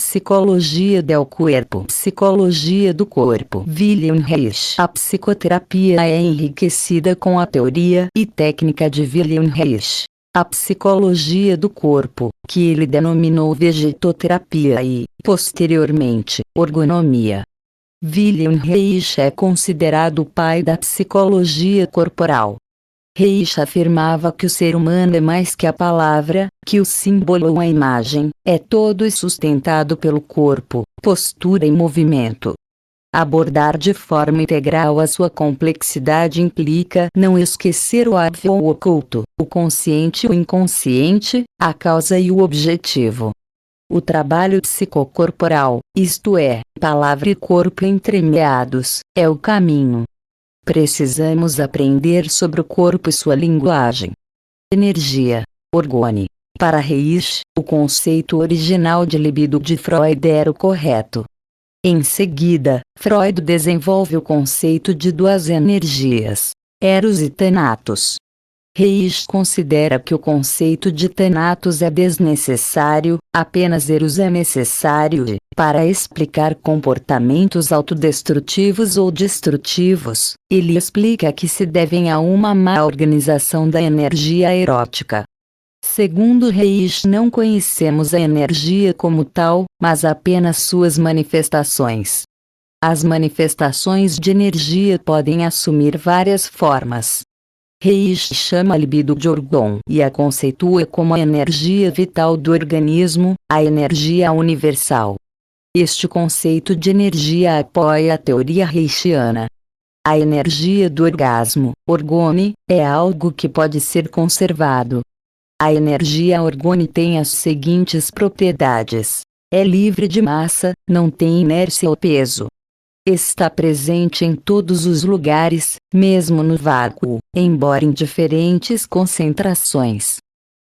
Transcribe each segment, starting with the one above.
psicologia del corpo, psicologia do corpo. Wilhelm Reich. A psicoterapia é enriquecida com a teoria e técnica de Wilhelm Reich. A psicologia do corpo, que ele denominou vegetoterapia e, posteriormente, ergonomia. Wilhelm Reich é considerado o pai da psicologia corporal. Reich afirmava que o ser humano é mais que a palavra, que o símbolo ou a imagem, é todo sustentado pelo corpo, postura e movimento. Abordar de forma integral a sua complexidade implica não esquecer o óbvio ou oculto, o consciente e o inconsciente, a causa e o objetivo. O trabalho psicocorporal, isto é, palavra e corpo entremeados, é o caminho. Precisamos aprender sobre o corpo e sua linguagem. Energia. Orgone. Para Reich, o conceito original de libido de Freud era o correto. Em seguida, Freud desenvolve o conceito de duas energias, Eros e Thanatos. Reich considera que o conceito de Thanatos é desnecessário, apenas Eros é necessário e, para explicar comportamentos autodestrutivos ou destrutivos, ele explica que se devem a uma má organização da energia erótica. Segundo Reich, não conhecemos a energia como tal, mas apenas suas manifestações. As manifestações de energia podem assumir várias formas. Reich chama a libido de orgone e a conceitua como a energia vital do organismo, a energia universal. Este conceito de energia apoia a teoria reichiana. A energia do orgasmo, orgone, é algo que pode ser conservado. A energia orgone tem as seguintes propriedades: é livre de massa, não tem inércia ou peso. Está presente em todos os lugares, mesmo no vácuo, embora em diferentes concentrações.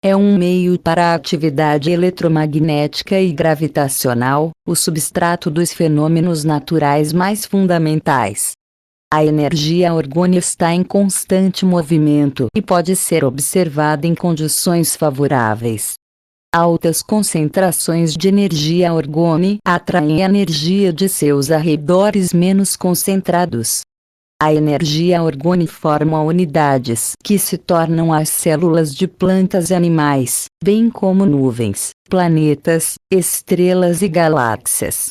É um meio para a atividade eletromagnética e gravitacional, o substrato dos fenômenos naturais mais fundamentais. A energia orgone está em constante movimento e pode ser observada em condições favoráveis. Altas concentrações de energia orgone atraem a energia de seus arredores menos concentrados. A energia orgone forma unidades que se tornam as células de plantas e animais, bem como nuvens, planetas, estrelas e galáxias.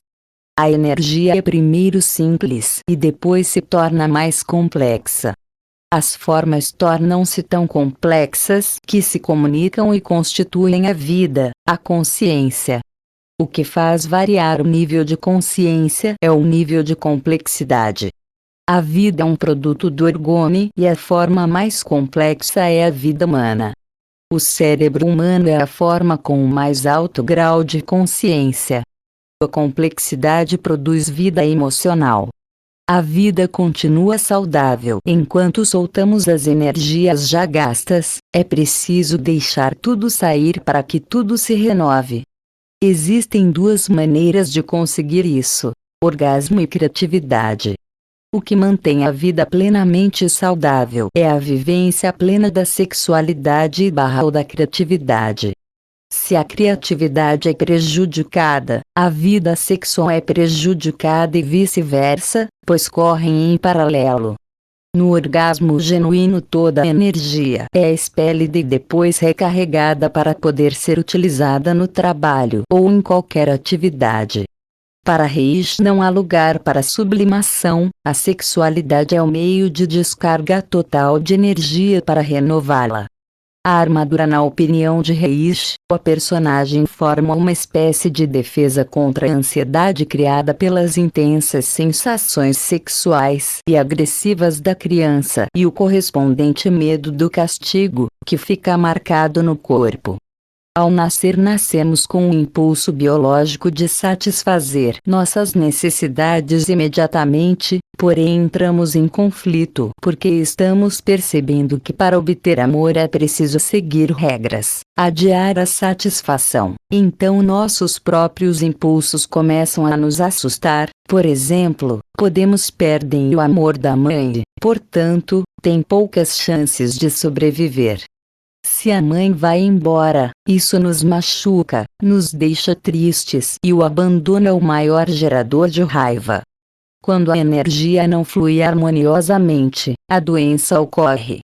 A energia é primeiro simples e depois se torna mais complexa. As formas tornam-se tão complexas que se comunicam e constituem a vida, a consciência. O que faz variar o nível de consciência é o nível de complexidade. A vida é um produto do orgone e a forma mais complexa é a vida humana. O cérebro humano é a forma com o mais alto grau de consciência. A complexidade produz vida emocional. A vida continua saudável enquanto soltamos as energias já gastas, é preciso deixar tudo sair para que tudo se renove. Existem duas maneiras de conseguir isso: orgasmo e criatividade. O que mantém a vida plenamente saudável é a vivência plena da sexualidade ou da criatividade. Se a criatividade é prejudicada, a vida sexual é prejudicada e vice-versa, pois correm em paralelo. No orgasmo genuíno toda a energia é expelida e depois recarregada para poder ser utilizada no trabalho ou em qualquer atividade. Para Reich não há lugar para sublimação, a sexualidade é o meio de descarga total de energia para renová-la. A armadura, na opinião de Reich, a personagem forma uma espécie de defesa contra a ansiedade criada pelas intensas sensações sexuais e agressivas da criança e o correspondente medo do castigo, que fica marcado no corpo. Ao nascer, nascemos com um impulso biológico de satisfazer nossas necessidades imediatamente, porém entramos em conflito porque estamos percebendo que para obter amor é preciso seguir regras, adiar a satisfação. Então nossos próprios impulsos começam a nos assustar. Por exemplo, podemos perder o amor da mãe, portanto, tem poucas chances de sobreviver. Se a mãe vai embora, isso nos machuca, nos deixa tristes e o abandono é o maior gerador de raiva. Quando a energia não flui harmoniosamente, a doença ocorre.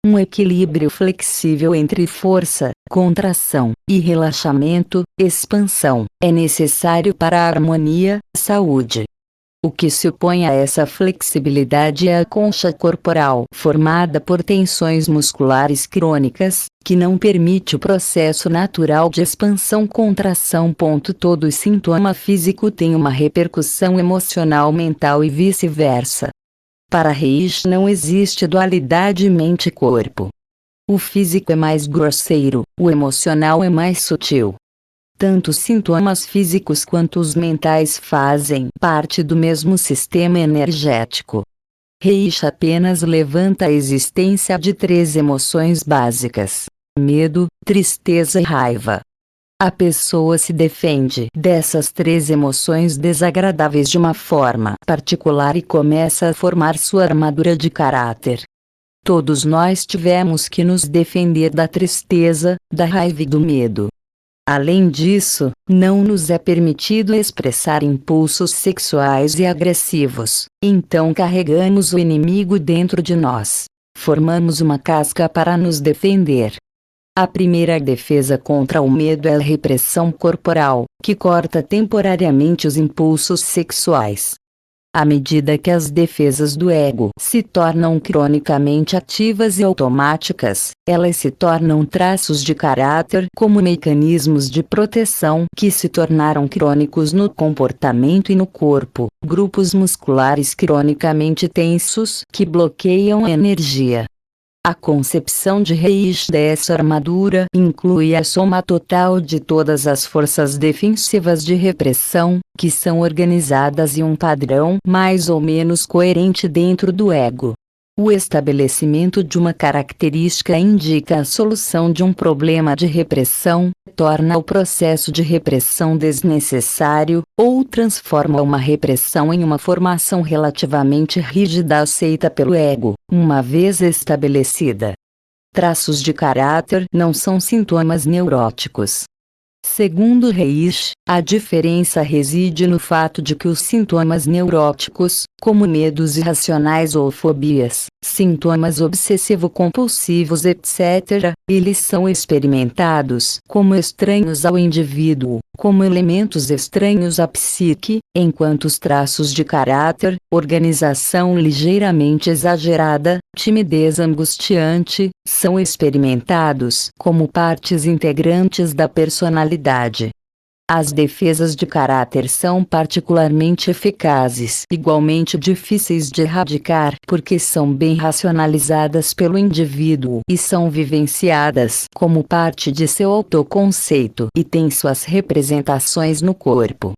Um equilíbrio flexível entre força, contração, e relaxamento, expansão, é necessário para a harmonia, saúde. O que se opõe a essa flexibilidade é a concha corporal, formada por tensões musculares crônicas, que não permite o processo natural de expansão-contração. Todo sintoma físico tem uma repercussão emocional mental e vice-versa. Para Reishi não existe dualidade mente-corpo. O físico é mais grosseiro, o emocional é mais sutil. Tanto os sintomas físicos quanto os mentais fazem parte do mesmo sistema energético. Reishi apenas levanta a existência de 3 emoções básicas: medo, tristeza e raiva. A pessoa se defende dessas 3 emoções desagradáveis de uma forma particular e começa a formar sua armadura de caráter. Todos nós tivemos que nos defender da tristeza, da raiva e do medo. Além disso, não nos é permitido expressar impulsos sexuais e agressivos, então carregamos o inimigo dentro de nós. Formamos uma casca para nos defender. A primeira defesa contra o medo é a repressão corporal, que corta temporariamente os impulsos sexuais. À medida que as defesas do ego se tornam cronicamente ativas e automáticas, elas se tornam traços de caráter como mecanismos de proteção que se tornaram crônicos no comportamento e no corpo, grupos musculares cronicamente tensos que bloqueiam a energia. A concepção de Reishi dessa armadura inclui a soma total de todas as forças defensivas de repressão, que são organizadas em um padrão mais ou menos coerente dentro do ego. O estabelecimento de uma característica indica a solução de um problema de repressão, torna o processo de repressão desnecessário, ou transforma uma repressão em uma formação relativamente rígida aceita pelo ego, uma vez estabelecida. Traços de caráter não são sintomas neuróticos. Segundo Reishi, a diferença reside no fato de que os sintomas neuróticos, como medos irracionais ou fobias, sintomas obsessivo-compulsivos etc., eles são experimentados como estranhos ao indivíduo, como elementos estranhos à psique, enquanto os traços de caráter, organização ligeiramente exagerada, timidez angustiante, são experimentados como partes integrantes da personalidade. As defesas de caráter são particularmente eficazes, igualmente difíceis de erradicar porque são bem racionalizadas pelo indivíduo e são vivenciadas como parte de seu autoconceito e têm suas representações no corpo.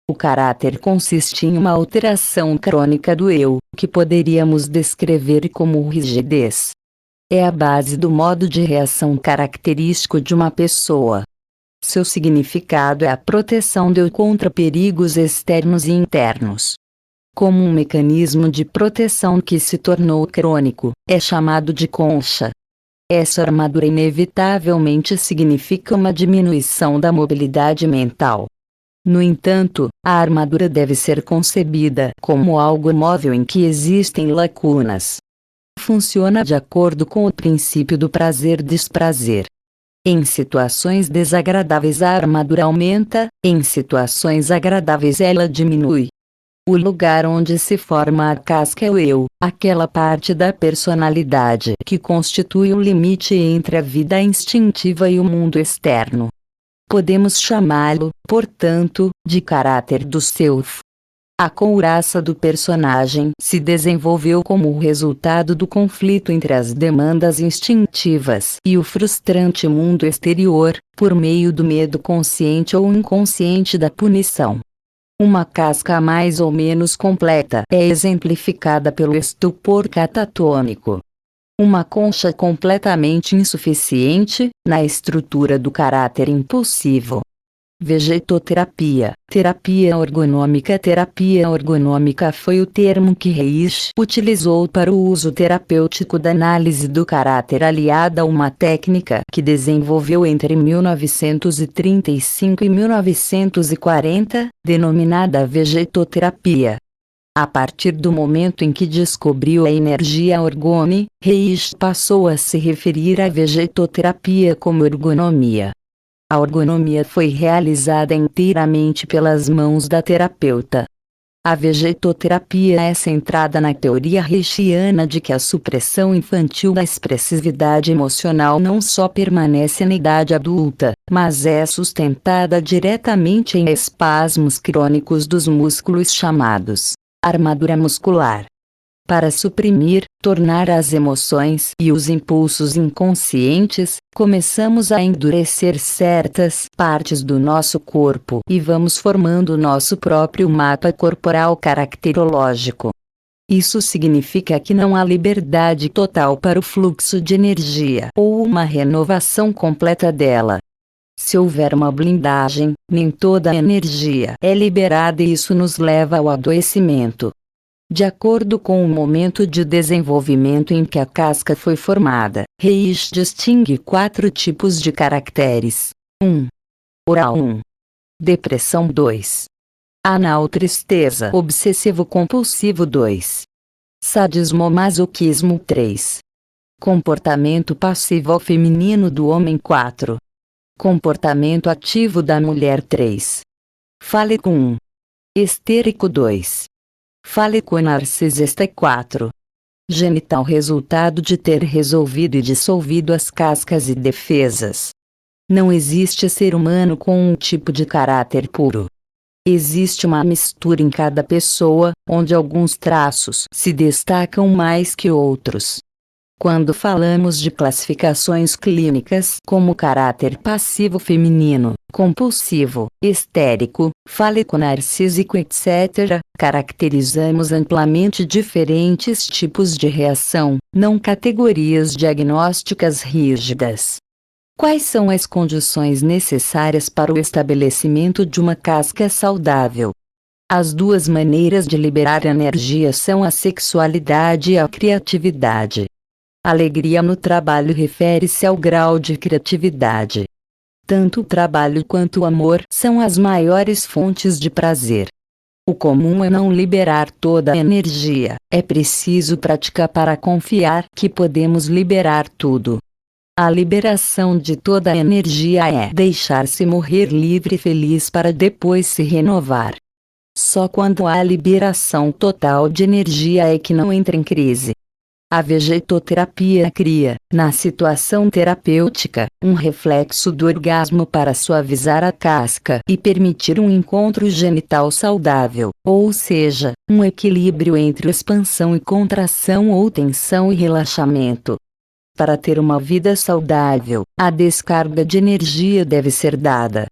O caráter consiste em uma alteração crônica do eu, que poderíamos descrever como rigidez. É a base do modo de reação característico de uma pessoa. Seu significado é a proteção do eu contra perigos externos e internos. Como um mecanismo de proteção que se tornou crônico, é chamado de concha. Essa armadura inevitavelmente significa uma diminuição da mobilidade mental. No entanto, a armadura deve ser concebida como algo móvel em que existem lacunas. Funciona de acordo com o princípio do prazer-desprazer. Em situações desagradáveis a armadura aumenta, em situações agradáveis ela diminui. O lugar onde se forma a casca é o eu, aquela parte da personalidade que constitui o limite entre a vida instintiva e o mundo externo. Podemos chamá-lo, portanto, de caráter do self. A couraça do personagem se desenvolveu como o resultado do conflito entre as demandas instintivas e o frustrante mundo exterior, por meio do medo consciente ou inconsciente da punição. Uma casca mais ou menos completa é exemplificada pelo estupor catatônico. Uma concha completamente insuficiente, na estrutura do caráter impulsivo. Vegetoterapia, terapia orgonômica. Terapia orgonômica foi o termo que Reich utilizou para o uso terapêutico da análise do caráter, aliada a uma técnica que desenvolveu entre 1935 e 1940, denominada vegetoterapia. A partir do momento em que descobriu a energia orgone, Reich passou a se referir à vegetoterapia como ergonomia. A ergonomia foi realizada inteiramente pelas mãos da terapeuta. A vegetoterapia é centrada na teoria reichiana de que a supressão infantil da expressividade emocional não só permanece na idade adulta, mas é sustentada diretamente em espasmos crônicos dos músculos chamados armadura muscular. Para suprimir, tornar as emoções e os impulsos inconscientes, começamos a endurecer certas partes do nosso corpo e vamos formando nosso próprio mapa corporal caracterológico. Isso significa que não há liberdade total para o fluxo de energia ou uma renovação completa dela. Se houver uma blindagem, nem toda a energia é liberada e isso nos leva ao adoecimento. De acordo com o momento de desenvolvimento em que a casca foi formada, Reich distingue 4 tipos de caracteres. 1. Oral 1. Depressão 2. Anal tristeza obsessivo-compulsivo 2. Sadismo-masoquismo 3. Comportamento passivo feminino do homem 4. Comportamento ativo da mulher 3. Fálico 1. Histérico 2. Fálico narcisista 4. Genital resultado de ter resolvido e dissolvido as cascas e defesas. Não existe ser humano com um tipo de caráter puro. Existe uma mistura em cada pessoa, onde alguns traços se destacam mais que outros. Quando falamos de classificações clínicas como caráter passivo feminino, compulsivo, histérico, fálico narcísico etc., caracterizamos amplamente diferentes tipos de reação, não categorias diagnósticas rígidas. Quais são as condições necessárias para o estabelecimento de uma casca saudável? As 2 maneiras de liberar energia são a sexualidade e a criatividade. Alegria no trabalho refere-se ao grau de criatividade. Tanto o trabalho quanto o amor são as maiores fontes de prazer. O comum é não liberar toda a energia, é preciso prática para confiar que podemos liberar tudo. A liberação de toda a energia é deixar-se morrer livre e feliz para depois se renovar. Só quando há liberação total de energia é que não entra em crise. A vegetoterapia cria, na situação terapêutica, um reflexo do orgasmo para suavizar a casca e permitir um encontro genital saudável, ou seja, um equilíbrio entre expansão e contração ou tensão e relaxamento. Para ter uma vida saudável, a descarga de energia deve ser dada.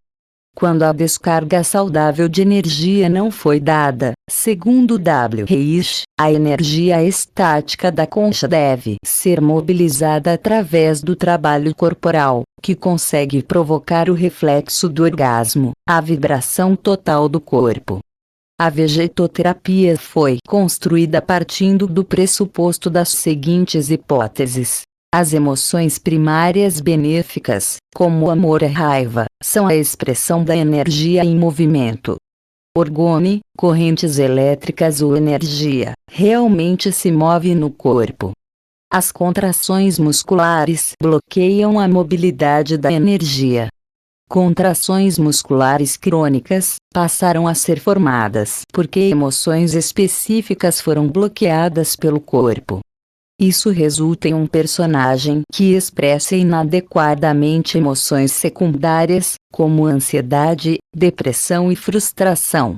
Quando a descarga saudável de energia não foi dada, segundo W. Reich, a energia estática da concha deve ser mobilizada através do trabalho corporal, que consegue provocar o reflexo do orgasmo, a vibração total do corpo. A vegetoterapia foi construída partindo do pressuposto das seguintes hipóteses. As emoções primárias benéficas, como o amor e raiva, são a expressão da energia em movimento. Orgone, correntes elétricas ou energia, realmente se move no corpo. As contrações musculares bloqueiam a mobilidade da energia. Contrações musculares crônicas passaram a ser formadas porque emoções específicas foram bloqueadas pelo corpo. Isso resulta em um personagem que expressa inadequadamente emoções secundárias, como ansiedade, depressão e frustração.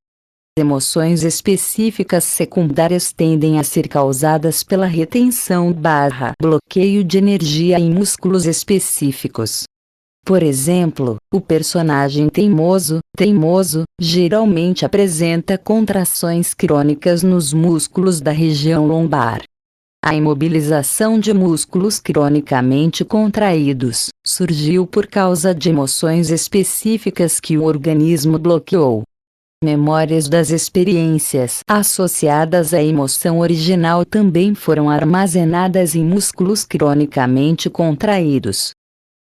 Emoções específicas secundárias tendem a ser causadas pela retenção/bloqueio de energia em músculos específicos. Por exemplo, o personagem teimoso geralmente apresenta contrações crônicas nos músculos da região lombar. A imobilização de músculos cronicamente contraídos surgiu por causa de emoções específicas que o organismo bloqueou. Memórias das experiências associadas à emoção original também foram armazenadas em músculos cronicamente contraídos.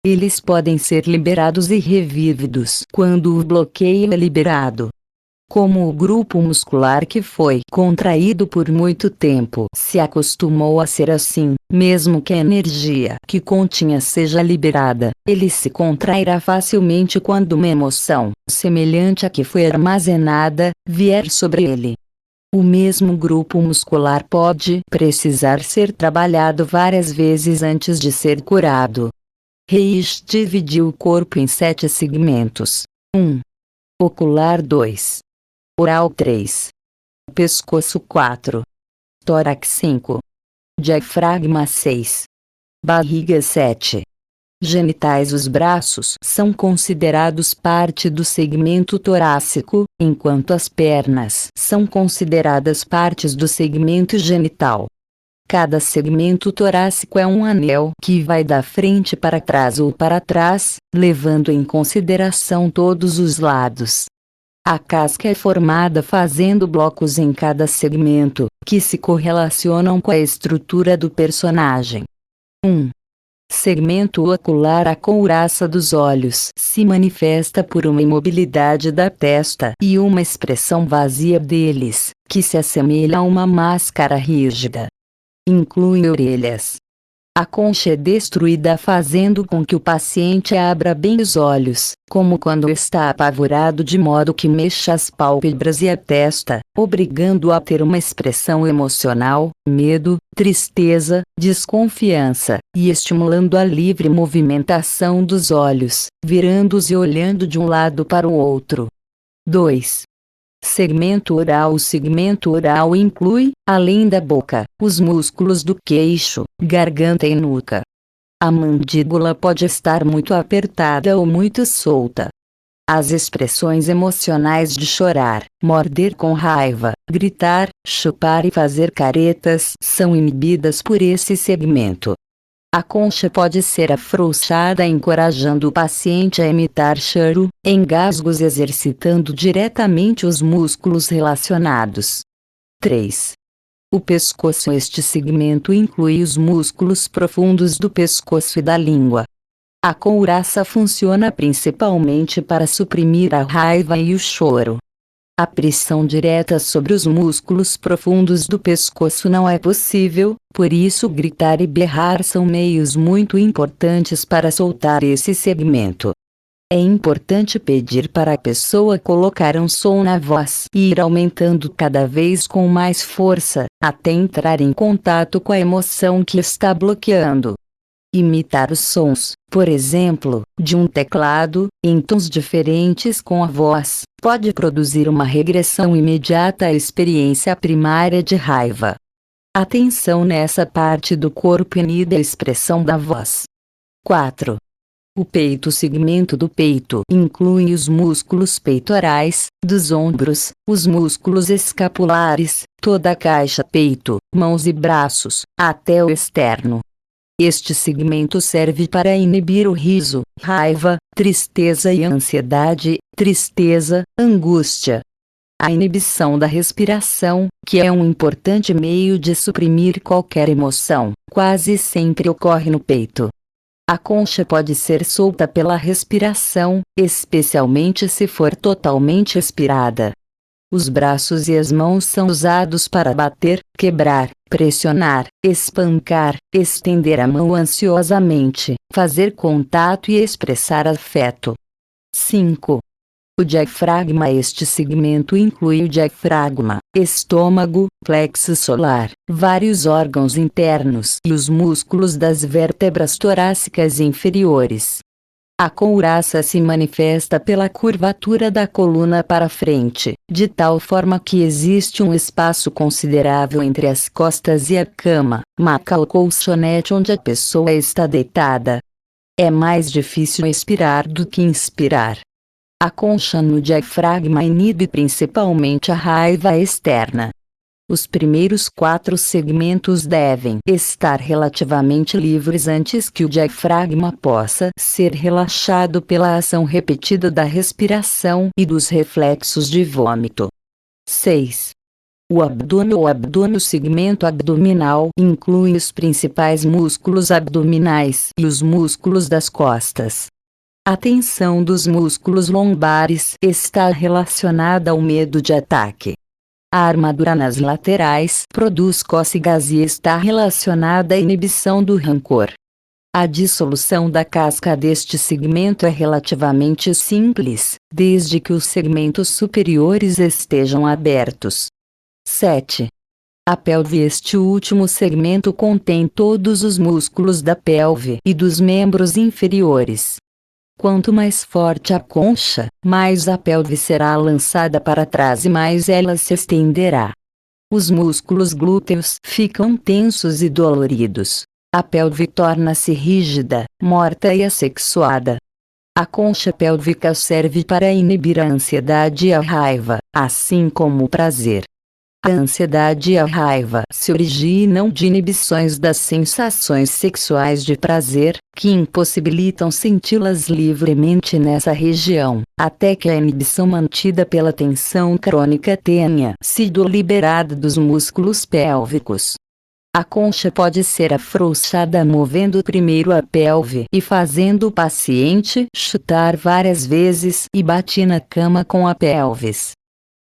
Eles podem ser liberados e revividos quando o bloqueio é liberado. Como o grupo muscular que foi contraído por muito tempo se acostumou a ser assim, mesmo que a energia que continha seja liberada, ele se contrairá facilmente quando uma emoção, semelhante à que foi armazenada, vier sobre ele. O mesmo grupo muscular pode precisar ser trabalhado várias vezes antes de ser curado. Reich dividiu o corpo em 7 segmentos. 1. Ocular 2. Oral 3. Pescoço 4. Tórax 5. Diafragma 6. Barriga 7. Genitais. Os braços são considerados parte do segmento torácico, enquanto as pernas são consideradas partes do segmento genital. Cada segmento torácico é um anel que vai da frente para trás ou para trás, levando em consideração todos os lados. A casca é formada fazendo blocos em cada segmento, que se correlacionam com a estrutura do personagem. 1. Segmento ocular. A couraça dos olhos se manifesta por uma imobilidade da testa e uma expressão vazia deles, que se assemelha a uma máscara rígida. Inclui orelhas. A concha é destruída fazendo com que o paciente abra bem os olhos, como quando está apavorado, de modo que mexa as pálpebras e a testa, obrigando-o a ter uma expressão emocional, medo, tristeza, desconfiança, e estimulando a livre movimentação dos olhos, virando-os e olhando de um lado para o outro. 2. Segmento oral. O segmento oral inclui, além da boca, os músculos do queixo, garganta e nuca. A mandíbula pode estar muito apertada ou muito solta. As expressões emocionais de chorar, morder com raiva, gritar, chupar e fazer caretas são inibidas por esse segmento. A concha pode ser afrouxada, encorajando o paciente a imitar choro, engasgos, exercitando diretamente os músculos relacionados. 3. O pescoço. Este segmento inclui os músculos profundos do pescoço e da língua. A couraça funciona principalmente para suprimir a raiva e o choro. A pressão direta sobre os músculos profundos do pescoço não é possível, por isso gritar e berrar são meios muito importantes para soltar esse segmento. É importante pedir para a pessoa colocar um som na voz e ir aumentando cada vez com mais força, até entrar em contato com a emoção que está bloqueando. Imitar os sons, por exemplo, de um teclado, em tons diferentes com a voz, pode produzir uma regressão imediata à experiência primária de raiva. Atenção nessa parte do corpo inibe a expressão da voz. 4. O peito. O segmento do peito inclui os músculos peitorais, dos ombros, os músculos escapulares, toda a caixa peito, mãos e braços, até o externo. Este segmento serve para inibir o riso, raiva, tristeza e ansiedade, tristeza, angústia. A inibição da respiração, que é um importante meio de suprimir qualquer emoção, quase sempre ocorre no peito. A concha pode ser solta pela respiração, especialmente se for totalmente expirada. Os braços e as mãos são usados para bater, quebrar, pressionar, espancar, estender a mão ansiosamente, fazer contato e expressar afeto. 5. O diafragma. Este segmento inclui o diafragma, estômago, plexo solar, vários órgãos internos e os músculos das vértebras torácicas inferiores. A couraça se manifesta pela curvatura da coluna para frente, de tal forma que existe um espaço considerável entre as costas e a cama, maca ou colchonete onde a pessoa está deitada. É mais difícil expirar do que inspirar. A concha no diafragma inibe principalmente a raiva externa. Os primeiros 4 segmentos devem estar relativamente livres antes que o diafragma possa ser relaxado pela ação repetida da respiração e dos reflexos de vômito. 6. O abdômen ou abdômen. O segmento abdominal inclui os principais músculos abdominais e os músculos das costas. A tensão dos músculos lombares está relacionada ao medo de ataque. A armadura nas laterais produz cócegas e está relacionada à inibição do rancor. A dissolução da casca deste segmento é relativamente simples, desde que os segmentos superiores estejam abertos. 7. A pelve. Este último segmento contém todos os músculos da pelve e dos membros inferiores. Quanto mais forte a concha, mais a pelve será lançada para trás e mais ela se estenderá. Os músculos glúteos ficam tensos e doloridos. A pelve torna-se rígida, morta e assexuada. A concha pélvica serve para inibir a ansiedade e a raiva, assim como o prazer. A ansiedade e a raiva se originam de inibições das sensações sexuais de prazer, que impossibilitam senti-las livremente nessa região, até que a inibição mantida pela tensão crônica tenha sido liberada dos músculos pélvicos. A concha pode ser afrouxada movendo primeiro a pelve e fazendo o paciente chutar várias vezes e bater na cama com a pelvis.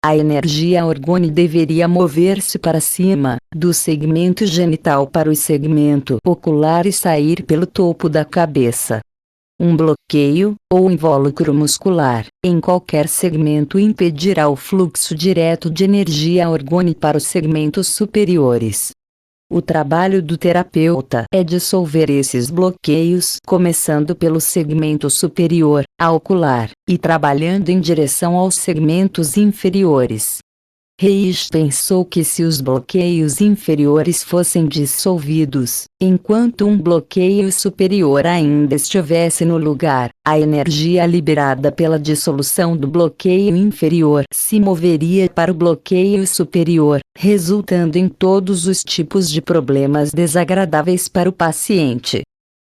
A energia orgânica deveria mover-se para cima, do segmento genital para o segmento ocular e sair pelo topo da cabeça. Um bloqueio, ou invólucro muscular, em qualquer segmento impedirá o fluxo direto de energia orgânica para os segmentos superiores. O trabalho do terapeuta é dissolver esses bloqueios, começando pelo segmento superior, a ocular, e trabalhando em direção aos segmentos inferiores. Reich pensou que se os bloqueios inferiores fossem dissolvidos, enquanto um bloqueio superior ainda estivesse no lugar, a energia liberada pela dissolução do bloqueio inferior se moveria para o bloqueio superior, resultando em todos os tipos de problemas desagradáveis para o paciente.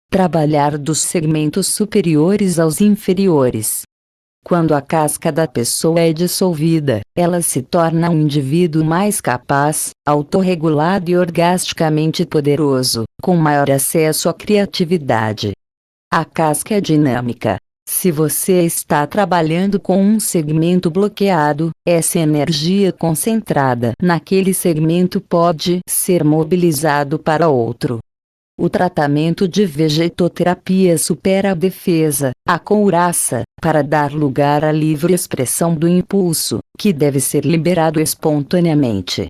Trabalhar dos segmentos superiores aos inferiores. Quando a casca da pessoa é dissolvida, ela se torna um indivíduo mais capaz, autorregulado e orgasticamente poderoso, com maior acesso à criatividade. A casca é dinâmica. Se você está trabalhando com um segmento bloqueado, essa energia concentrada naquele segmento pode ser mobilizado para outro. O tratamento de vegetoterapia supera a defesa, a couraça, para dar lugar à livre expressão do impulso, que deve ser liberado espontaneamente.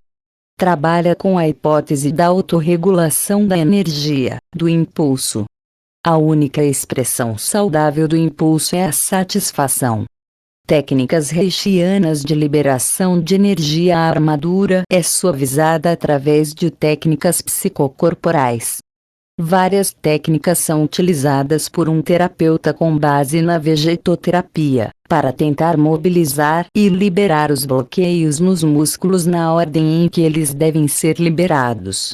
Trabalha com a hipótese da autorregulação da energia, do impulso. A única expressão saudável do impulso é a satisfação. Técnicas reichianas de liberação de energia. A armadura é suavizada através de técnicas psicocorporais. Várias técnicas são utilizadas por um terapeuta com base na vegetoterapia, para tentar mobilizar e liberar os bloqueios nos músculos na ordem em que eles devem ser liberados.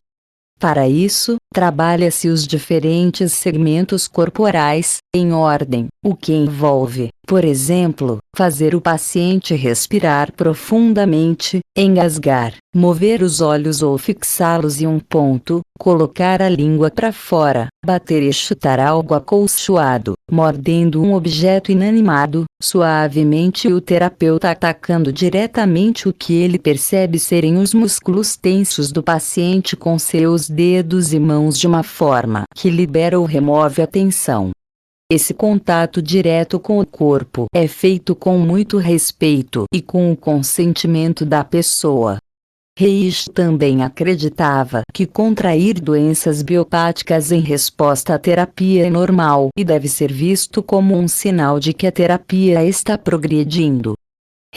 Para isso, trabalha-se os diferentes segmentos corporais, em ordem, o que envolve, por exemplo, fazer o paciente respirar profundamente, engasgar, mover os olhos ou fixá-los em um ponto, colocar a língua para fora, bater e chutar algo acolchoado, mordendo um objeto inanimado, suavemente, e o terapeuta atacando diretamente o que ele percebe serem os músculos tensos do paciente com seus dedos e mãos de uma forma que libera ou remove a tensão. Esse contato direto com o corpo é feito com muito respeito e com o consentimento da pessoa. Reich também acreditava que contrair doenças biopáticas em resposta à terapia é normal e deve ser visto como um sinal de que a terapia está progredindo.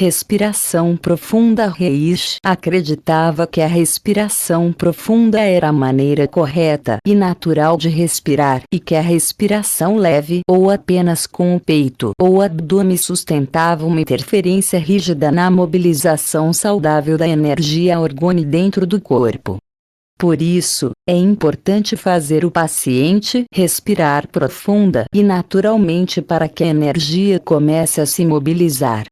Respiração profunda. Reishi acreditava que a respiração profunda era a maneira correta e natural de respirar e que a respiração leve ou apenas com o peito ou abdômen sustentava uma interferência rígida na mobilização saudável da energia orgânica dentro do corpo. Por isso, é importante fazer o paciente respirar profunda e naturalmente para que a energia comece a se mobilizar.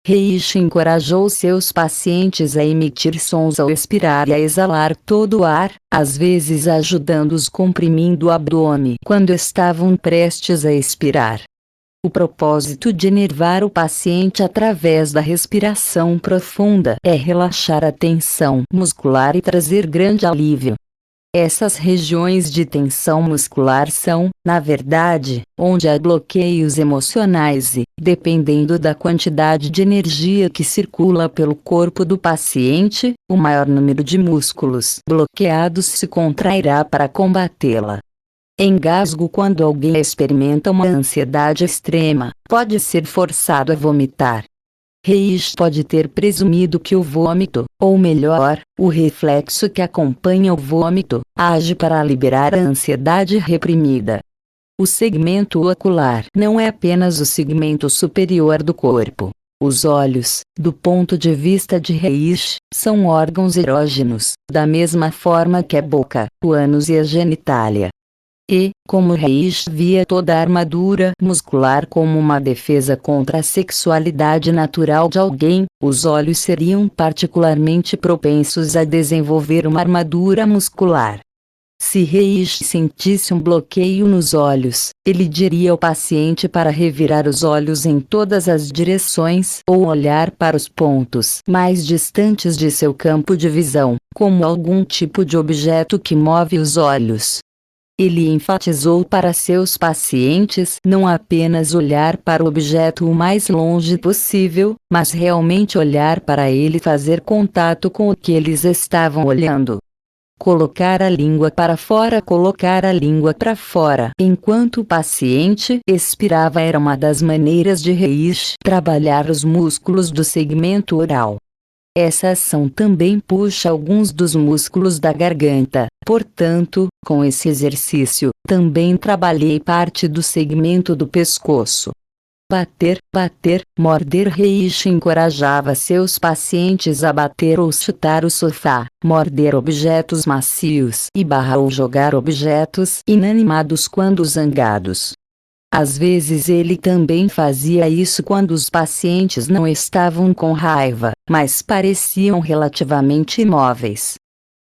Reishi encorajou seus pacientes a emitir sons ao expirar e a exalar todo o ar, às vezes ajudando-os comprimindo o abdômen quando estavam prestes a expirar. O propósito de enervar o paciente através da respiração profunda é relaxar a tensão muscular e trazer grande alívio. Essas regiões de tensão muscular são, na verdade, onde há bloqueios emocionais e, dependendo da quantidade de energia que circula pelo corpo do paciente, o maior número de músculos bloqueados se contrairá para combatê-la. Engasgo. Quando alguém experimenta uma ansiedade extrema, pode ser forçado a vomitar. Reishi pode ter presumido que o vômito, ou melhor, o reflexo que acompanha o vômito, age para liberar a ansiedade reprimida. O segmento ocular não é apenas o segmento superior do corpo. Os olhos, do ponto de vista de Reishi, são órgãos erógenos, da mesma forma que a boca, o ânus e a genitália. E, como Reishi via toda a armadura muscular como uma defesa contra a sexualidade natural de alguém, os olhos seriam particularmente propensos a desenvolver uma armadura muscular. Se Reishi sentisse um bloqueio nos olhos, ele diria ao paciente para revirar os olhos em todas as direções ou olhar para os pontos mais distantes de seu campo de visão, como algum tipo de objeto que move os olhos. Ele enfatizou para seus pacientes não apenas olhar para o objeto o mais longe possível, mas realmente olhar para ele e fazer contato com o que eles estavam olhando. Colocar a língua para fora. Colocar a língua para fora enquanto o paciente expirava era uma das maneiras de Reishi trabalhar os músculos do segmento oral. Essa ação também puxa alguns dos músculos da garganta, portanto, com esse exercício, também trabalhei parte do segmento do pescoço. Bater, bater, morder. Reishi encorajava seus pacientes a bater ou chutar o sofá, morder objetos macios e barrar ou jogar objetos inanimados quando zangados. Às vezes ele também fazia isso quando os pacientes não estavam com raiva, mas pareciam relativamente imóveis.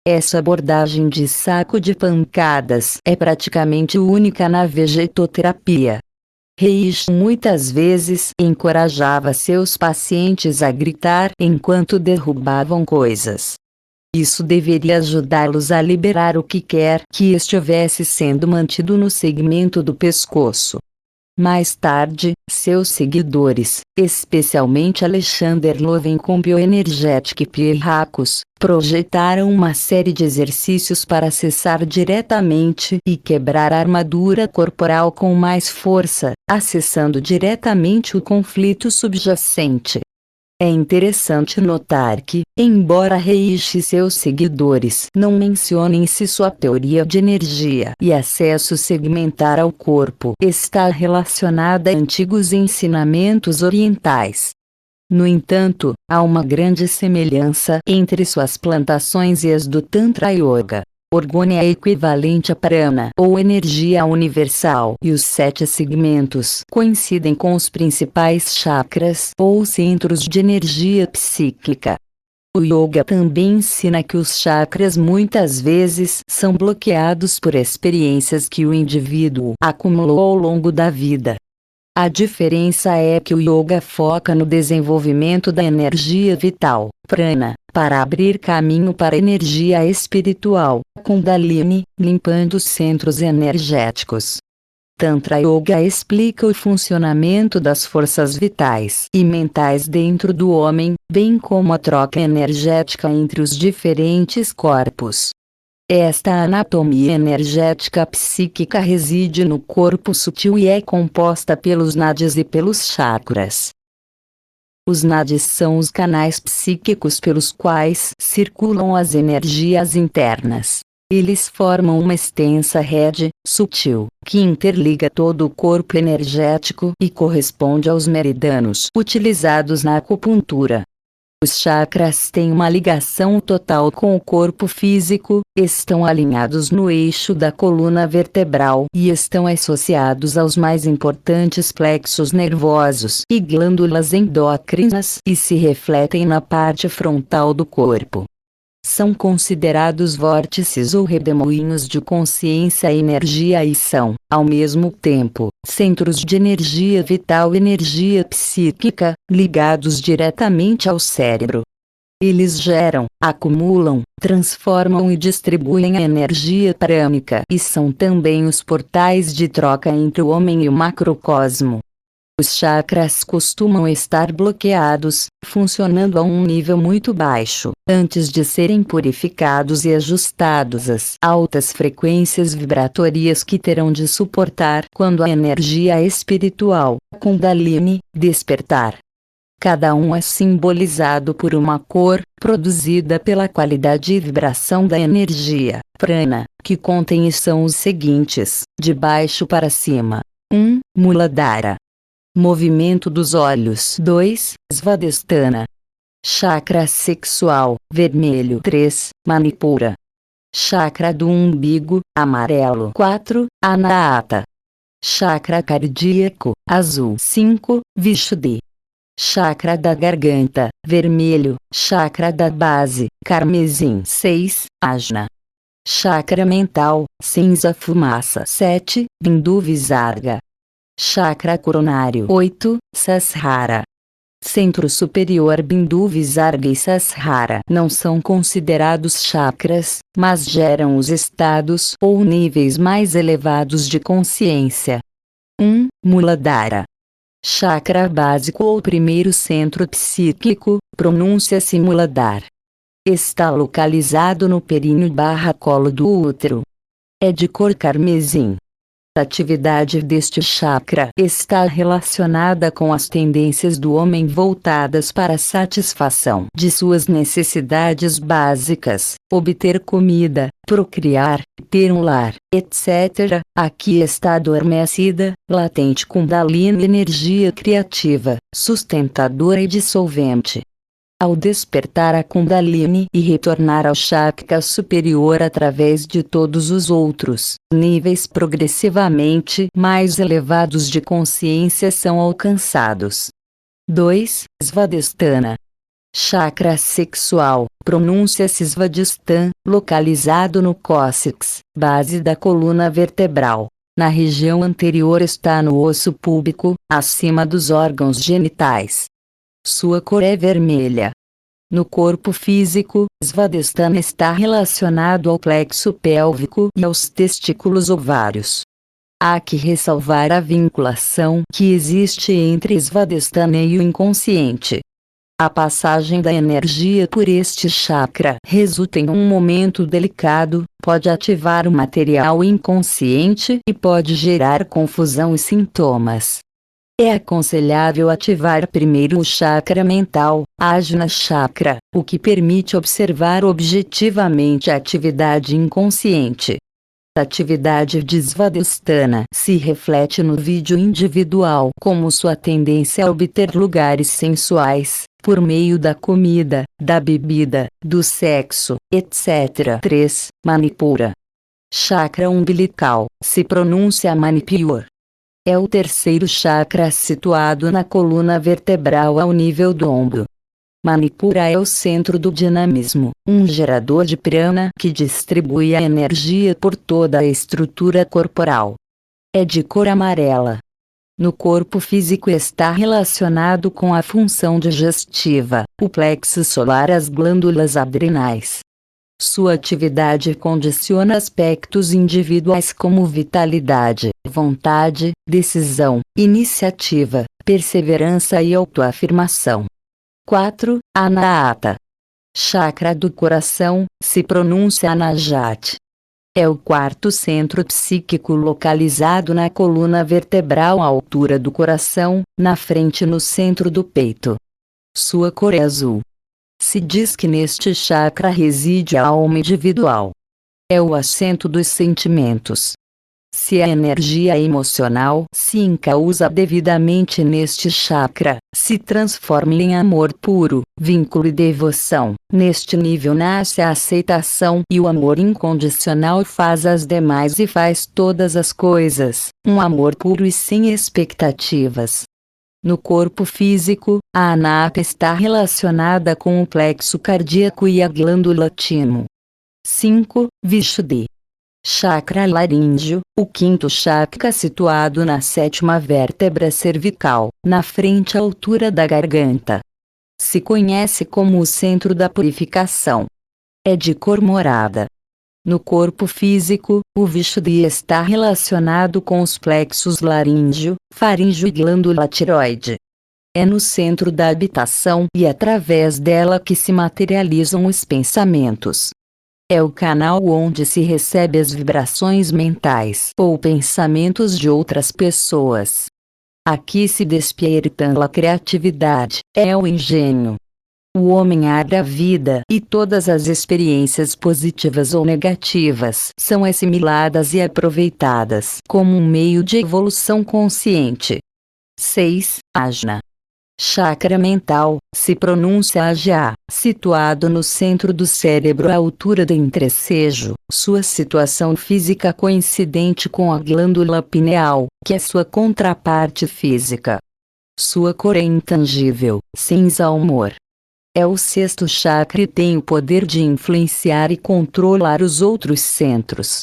Essa abordagem de saco de pancadas é praticamente única na vegetoterapia. Reishi muitas vezes encorajava seus pacientes a gritar enquanto derrubavam coisas. Isso deveria ajudá-los a liberar o que quer que estivesse sendo mantido no segmento do pescoço. Mais tarde, seus seguidores, especialmente Alexander Loven com Bioenergetic e Pierre Racos, projetaram uma série de exercícios para acessar diretamente e quebrar a armadura corporal com mais força, acessando diretamente o conflito subjacente. É interessante notar que, embora Reishi e seus seguidores não mencionem se sua teoria de energia e acesso segmentar ao corpo está relacionada a antigos ensinamentos orientais. No entanto, há uma grande semelhança entre suas plantações e as do Tantra Yoga. Orgone é equivalente a prana ou energia universal e os 7 segmentos coincidem com os principais chakras ou centros de energia psíquica. O yoga também ensina que os chakras muitas vezes são bloqueados por experiências que o indivíduo acumulou ao longo da vida. A diferença é que o yoga foca no desenvolvimento da energia vital, prana, para abrir caminho para a energia espiritual, Kundalini, limpando os centros energéticos. Tantra Yoga explica o funcionamento das forças vitais e mentais dentro do homem, bem como a troca energética entre os diferentes corpos. Esta anatomia energética psíquica reside no corpo sutil e é composta pelos nadis e pelos chakras. Os nadis são os canais psíquicos pelos quais circulam as energias internas. Eles formam uma extensa rede, sutil, que interliga todo o corpo energético e corresponde aos meridianos utilizados na acupuntura. Os chakras têm uma ligação total com o corpo físico, estão alinhados no eixo da coluna vertebral e estão associados aos mais importantes plexos nervosos e glândulas endócrinas e se refletem na parte frontal do corpo. São considerados vórtices ou redemoinhos de consciência e energia e são, ao mesmo tempo, centros de energia vital e energia psíquica, ligados diretamente ao cérebro. Eles geram, acumulam, transformam e distribuem a energia prânica e são também os portais de troca entre o homem e o macrocosmo. Os chakras costumam estar bloqueados, funcionando a um nível muito baixo, antes de serem purificados e ajustados às altas frequências vibratórias que terão de suportar quando a energia espiritual, Kundalini, despertar. Cada um é simbolizado por uma cor, produzida pela qualidade e vibração da energia, prana, que contém e são os seguintes, de baixo para cima. 1. Muladhara. Movimento dos olhos. 2. Svadhisthana. Chakra sexual, vermelho. 3. Manipura. Chakra do umbigo, amarelo. 4. Anahata. Chakra cardíaco, azul. 5. Vishuddhi. Chakra da garganta, vermelho. Chakra da base, carmesim. 6. Ajna. Chakra mental, cinza fumaça. 7. Bindu Visarga. Chakra coronário. 8. Sahasrara. Centro superior Bindu Visarga e Sahasrara não são considerados chakras, mas geram os estados ou níveis mais elevados de consciência. 1. Muladhara. Chakra básico ou primeiro centro psíquico, pronúncia-se Muladhara. Está localizado no períneo/colo do útero. É de cor carmesim. A atividade deste chakra está relacionada com as tendências do homem voltadas para a satisfação de suas necessidades básicas, obter comida, procriar, ter um lar, etc. Aqui está adormecida, latente Kundalini, energia criativa, sustentadora e dissolvente. Ao despertar a Kundalini e retornar ao chakra superior através de todos os outros níveis progressivamente mais elevados de consciência são alcançados. 2. Svadhisthana. Chakra sexual, pronúncia-se Svadhisthana, localizado no cóccix, base da coluna vertebral. Na região anterior está no osso púbico, acima dos órgãos genitais. Sua cor é vermelha. No corpo físico, Svadhisthana está relacionado ao plexo pélvico e aos testículos ovários. Há que ressalvar a vinculação que existe entre Svadhisthana e o inconsciente. A passagem da energia por este chakra resulta em um momento delicado, pode ativar o material inconsciente e pode gerar confusão e sintomas. É aconselhável ativar primeiro o chakra mental, Ajna Chakra, o que permite observar objetivamente a atividade inconsciente. A atividade de Svadhisthana se reflete no vídeo individual como sua tendência a obter lugares sensuais, por meio da comida, da bebida, do sexo, etc. 3. Manipura. Chakra umbilical, se pronuncia Manipur. É o terceiro chakra situado na coluna vertebral ao nível do ombro. Manipura é o centro do dinamismo, um gerador de prana que distribui a energia por toda a estrutura corporal. É de cor amarela. No corpo físico está relacionado com a função digestiva, o plexo solar e as glândulas adrenais. Sua atividade condiciona aspectos individuais como vitalidade, vontade, decisão, iniciativa, perseverança e autoafirmação. 4. Anahata. Chakra do coração, se pronuncia Anahata. É o quarto centro psíquico localizado na coluna vertebral à altura do coração, na frente e no centro do peito. Sua cor é azul. Se diz que neste chakra reside a alma individual. É o assento dos sentimentos. Se a energia emocional se encausa devidamente neste chakra, se transforma em amor puro, vínculo e devoção. Neste nível nasce a aceitação e o amor incondicional faz as demais e faz todas as coisas, um amor puro e sem expectativas. No corpo físico, a anahata está relacionada com o plexo cardíaco e a glândula timo. 5. Vishuddhi. Chakra laríngeo, o quinto chakra situado na sétima vértebra cervical, na frente à altura da garganta. Se conhece como o centro da purificação. É de cor morada. No corpo físico, o Vishuddhi está relacionado com os plexos laríngeo, faríngeo e glândula tiroide. É no centro da habitação e através dela que se materializam os pensamentos. É o canal onde se recebe as vibrações mentais ou pensamentos de outras pessoas. Aqui se desperta a criatividade, é o engenho. O homem abre a vida e todas as experiências positivas ou negativas são assimiladas e aproveitadas como um meio de evolução consciente. 6. Ajna. Chakra mental, se pronuncia Ajna, situado no centro do cérebro à altura do entrecejo, sua situação física coincidente com a glândula pineal, que é sua contraparte física. Sua cor é intangível, cinza humor. É o sexto chakra e tem o poder de influenciar e controlar os outros centros.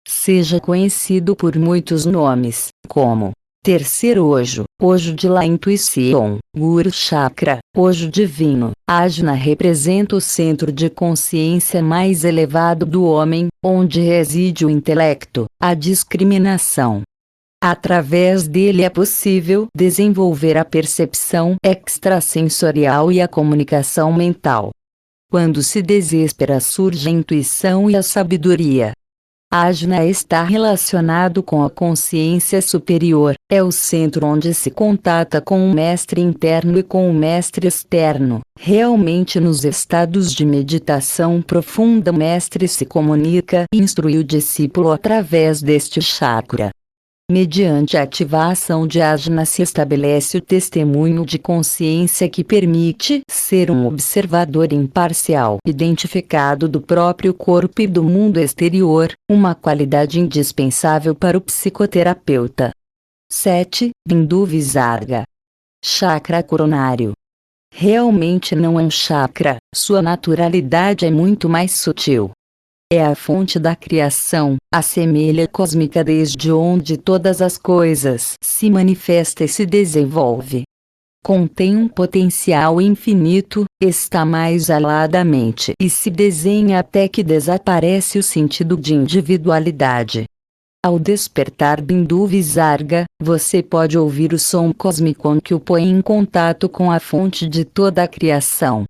Seja conhecido por muitos nomes, como terceiro ojo de la intuição, Guru Chakra, ojo divino. Ajna representa o centro de consciência mais elevado do homem, onde reside o intelecto, a discriminação. Através dele é possível desenvolver a percepção extrasensorial e a comunicação mental. Quando se desespera surge a intuição e a sabedoria. Ajna está relacionado com a consciência superior, é o centro onde se contata com o mestre interno e com o mestre externo. Realmente nos estados de meditação profunda o mestre se comunica e instrui o discípulo através deste chakra. Mediante a ativação de Ajna se estabelece o testemunho de consciência que permite ser um observador imparcial identificado do próprio corpo e do mundo exterior, uma qualidade indispensável para o psicoterapeuta. 7. Bindu Visarga. Chakra coronário. Realmente não é um chakra, sua naturalidade é muito mais sutil. É a fonte da criação, a semelha cósmica desde onde todas as coisas se manifesta e se desenvolve. Contém um potencial infinito, está mais aladamente e se desenha até que desaparece o sentido de individualidade. Ao despertar Bindu Visarga, você pode ouvir o som cósmico que o põe em contato com a fonte de toda a criação.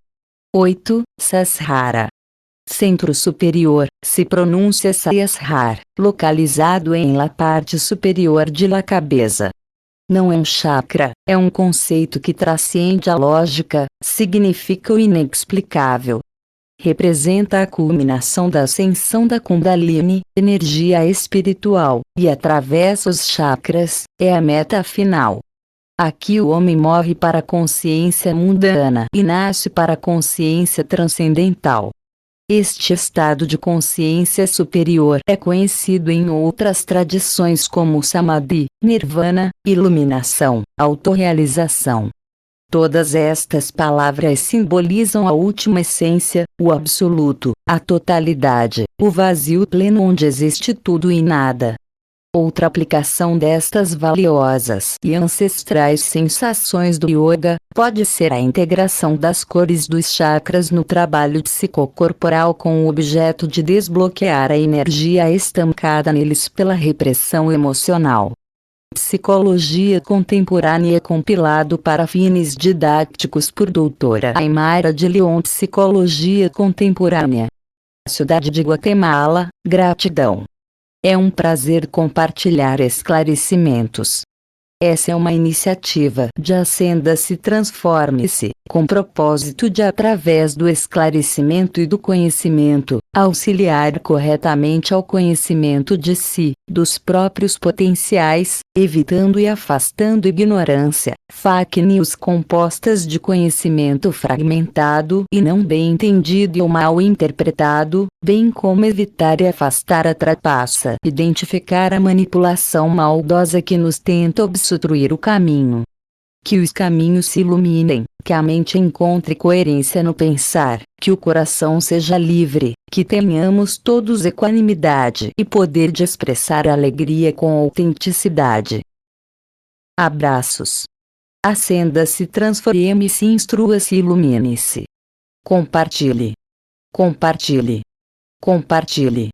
8. Sahasrara. Centro superior, se pronuncia Sahasrara, localizado em la parte superior de la cabeça. Não é um chakra, é um conceito que transcende a lógica, significa o inexplicável. Representa a culminação da ascensão da Kundalini, energia espiritual, e através os chakras, é a meta final. Aqui o homem morre para a consciência mundana e nasce para a consciência transcendental. Este estado de consciência superior é conhecido em outras tradições como Samadhi, Nirvana, iluminação, autorrealização. Todas estas palavras simbolizam a última essência, o absoluto, a totalidade, o vazio pleno onde existe tudo e nada. Outra aplicação destas valiosas e ancestrais sensações do yoga pode ser a integração das cores dos chakras no trabalho psicocorporal com o objeto de desbloquear a energia estancada neles pela repressão emocional. Psicologia Contemporânea compilado para fins didáticos por doutora Aymara de Leon. Psicologia Contemporânea. Cidade de Guatemala, gratidão. É um prazer compartilhar esclarecimentos. Essa é uma iniciativa de Acenda-se Transforme-se, com propósito de, através do esclarecimento e do conhecimento, auxiliar corretamente ao conhecimento de si, dos próprios potenciais, evitando e afastando ignorância, fake news compostas de conhecimento fragmentado e não bem entendido ou mal interpretado, bem como evitar e afastar a trapaça, identificar a manipulação maldosa que nos tenta obstruir o caminho. Que os caminhos se iluminem, que a mente encontre coerência no pensar, que o coração seja livre, que tenhamos todos equanimidade e poder de expressar alegria com autenticidade. Abraços. Acenda-se, transforme-se, instrua-se, ilumine-se. Compartilhe. Compartilhe. Compartilhe.